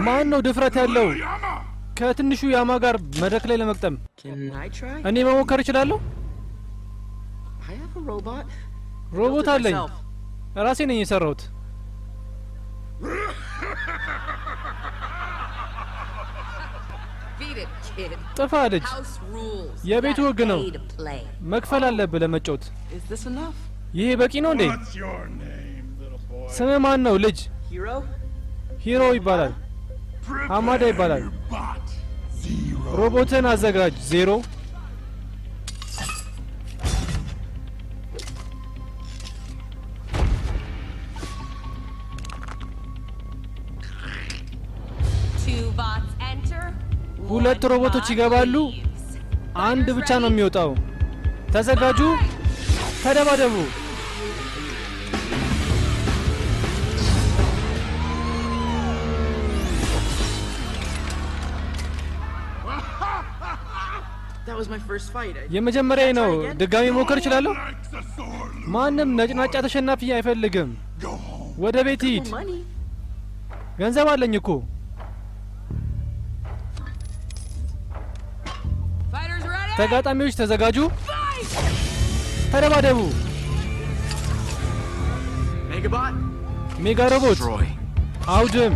ማን ነው ድፍረት ያለው ከትንሹ ያማ ጋር መድረክ ላይ ለመቅጠም? እኔ መሞከር እችላለሁ? ሮቦት አለኝ። ራሴ ነኝ የሰራሁት። ጥፋ ልጅ፣ የቤቱ ህግ ነው። መክፈል አለብህ ለመጫወት። ይሄ በቂ ነው እንዴ? ስምህ ማን ነው ልጅ? ሂሮ ይባላል። ሐማዳ ይባላል። ሮቦትን አዘጋጅ ዜሮ። ሁለት ሮቦቶች ይገባሉ። አንድ ብቻ ነው የሚወጣው። ተዘጋጁ፣ ተደባደቡ። የመጀመሪያዬ ነው። ድጋሚ ሞከር እችላለሁ? ማንም ነጭናጫ ተሸናፊ አይፈልግም። ወደ ቤት ሂድ። ገንዘብ አለኝ እኮ። ተጋጣሚዎች ተዘጋጁ፣ ተደባደቡ። ሜጋ ሮቦት አውድም።